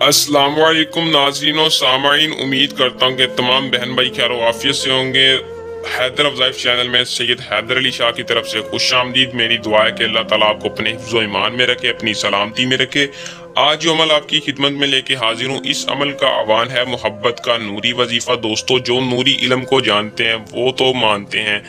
السلام علیکم ناظرین و سامعین، امید کرتا ہوں کہ تمام بہن بھائی خیر و عافیت سے ہوں گے۔ حیدر وظائف چینل میں سید حیدر علی شاہ کی طرف سے خوش آمدید۔ میری دعا ہے کہ اللہ تعالیٰ آپ کو اپنے حفظ و ایمان میں رکھے، اپنی سلامتی میں رکھے۔ آج جو عمل آپ کی خدمت میں لے کے حاضر ہوں، اس عمل کا عنوان ہے محبت کا نوری وظیفہ۔ دوستو، جو نوری علم کو جانتے ہیں وہ تو مانتے ہیں۔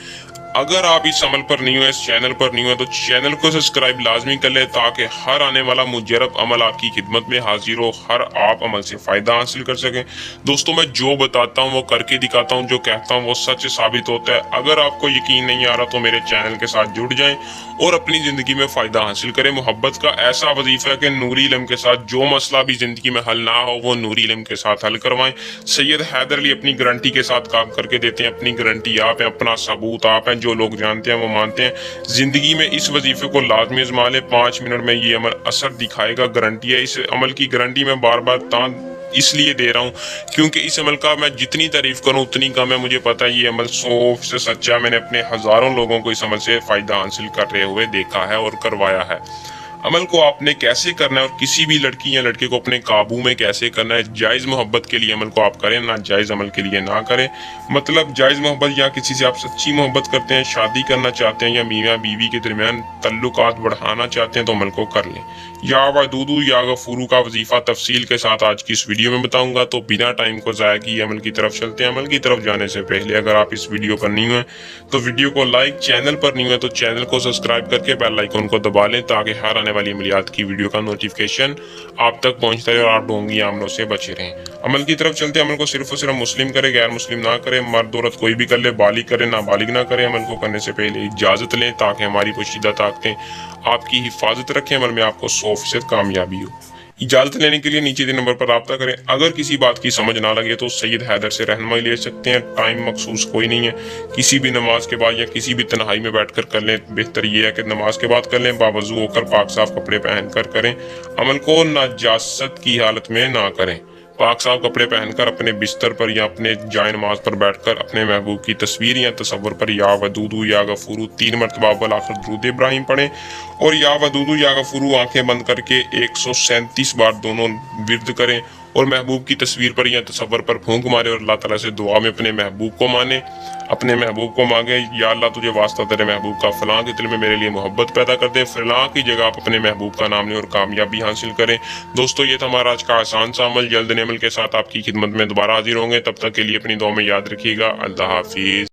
اگر آپ اس عمل پر نہیں ہوئے، اس چینل پر نہیں ہوئے، تو چینل کو سبسکرائب لازمی کر لیں تاکہ ہر آنے والا مجرب عمل آپ کی خدمت میں حاضر ہو، ہر آپ عمل سے فائدہ حاصل کر سکیں۔ دوستو، میں جو بتاتا ہوں وہ کر کے دکھاتا ہوں، جو کہتا ہوں وہ سچ ثابت ہوتا ہے۔ اگر آپ کو یقین نہیں آ رہا تو میرے چینل کے ساتھ جڑ جائیں اور اپنی زندگی میں فائدہ حاصل کریں۔ محبت کا ایسا وظیفہ ہے کہ نوری علم کے ساتھ جو مسئلہ بھی زندگی میں حل نہ ہو وہ نوری علم کے ساتھ حل کروائیں۔ سید حیدر علی اپنی گارنٹی کے ساتھ کام کر کے دیتے ہیں۔ اپنی گارنٹی آپ ہیں، اپنا ثبوت آپ ہیں۔ جو لوگ جانتے ہیں وہ مانتے ہیں۔ زندگی میں اس وظیفے کو لازمی آزما لیں۔ 5 منٹ میں یہ عمل اثر دکھائے گا، گارنٹی ہے۔ اس عمل کی گارنٹی میں بار بار اس لیے دے رہا ہوں کیونکہ اس عمل کا میں جتنی تعریف کروں اتنی کم ہے۔ مجھے پتا ہے یہ عمل 100% سچا ہے۔ میں نے اپنے ہزاروں لوگوں کو اس عمل سے فائدہ حاصل کرتے ہوئے دیکھا ہے اور کروایا ہے۔ عمل کو آپ نے کیسے کرنا ہے اور کسی بھی لڑکی یا لڑکے کو اپنے قابو میں کیسے کرنا ہے، جائز محبت کے لیے عمل کو آپ کریں، نہ جائز عمل کے لیے نہ کریں۔ مطلب جائز محبت یا کسی سے آپ سچی محبت کرتے ہیں، شادی کرنا چاہتے ہیں یا میاں بیوی کے درمیان تعلقات بڑھانا چاہتے ہیں تو عمل کو کر لیں۔ یا ودودو یا غفورو کا وظیفہ تفصیل کے ساتھ آج کی اس ویڈیو میں بتاؤں گا، تو بنا ٹائم کو ضائع کیے عمل کی طرف چلتے ہیں۔ عمل کی طرف جانے سے پہلے اگر آپ اس ویڈیو پر نہیں ہوئے تو ویڈیو کو لائک، چینل پر نہیں ہوئے تو چینل کو سبسکرائب کر کے بیل آئیکن کو دبا لیں تاکہ ہر آنے والی عملیات کی ویڈیو کا نوٹیفیکیشن آپ تک پہنچتا رہے اور آپ ڈھونگی عملوں سے بچے رہیں۔ عمل کی طرف چلتے ہیں۔ عمل کو صرف اور صرف مسلم کرے، غیر مسلم نہ کرے۔ مرد عورت کوئی بھی کر لے، بالغ کرے نابالغ نہ کرے۔ عمل کو کرنے سے پہلے اجازت لیں تاکہ ہماری پوشیدہ طاقتیں آپ کی حفاظت رکھیں، عمل میں آپ کو 100% کامیابی ہو۔ اجازت لینے کے لیے نیچے دے نمبر پر رابطہ کریں۔ اگر کسی بات کی سمجھ نہ لگے تو سید حیدر سے رہنمائی لے سکتے ہیں۔ ٹائم مخصوص کوئی نہیں ہے، کسی بھی نماز کے بعد یا کسی بھی تنہائی میں بیٹھ کر کر لیں۔ بہتر یہ ہے کہ نماز کے بعد کر لیں، باوضو ہو کر پاک صاف کپڑے پہن کر کریں۔ عمل کو نجاست کی حالت میں نہ کریں۔ پاک صاف کپڑے پہن کر اپنے بستر پر یا اپنے جائے نماز پر بیٹھ کر اپنے محبوب کی تصویر یا تصور پر یا ودودو یا غفورو 3 مرتبہ بالآخر درود ابراہیم پڑھیں اور یا ودودو یا غفورو آنکھیں بند کر کے 137 بار دونوں ورد کریں اور محبوب کی تصویر پر یا تصور پر پھونک مارے اور اللہ تعالیٰ سے دعا میں اپنے محبوب کو مانیں، اپنے محبوب کو مانگے، یا اللہ تجھے واسطہ تیرے محبوب کا فلاں کے دل میں میرے لیے محبت پیدا کر دے۔ فلاں کی جگہ آپ اپنے محبوب کا نام لیں اور کامیابی حاصل کریں۔ دوستو، یہ تھا ہمارا آج کا آسان سا عمل۔ جلد عمل کے ساتھ آپ کی خدمت میں دوبارہ حاضر ہوں گے، تب تک کے لیے اپنی دعا میں یاد رکھیے گا۔ اللہ حافظ۔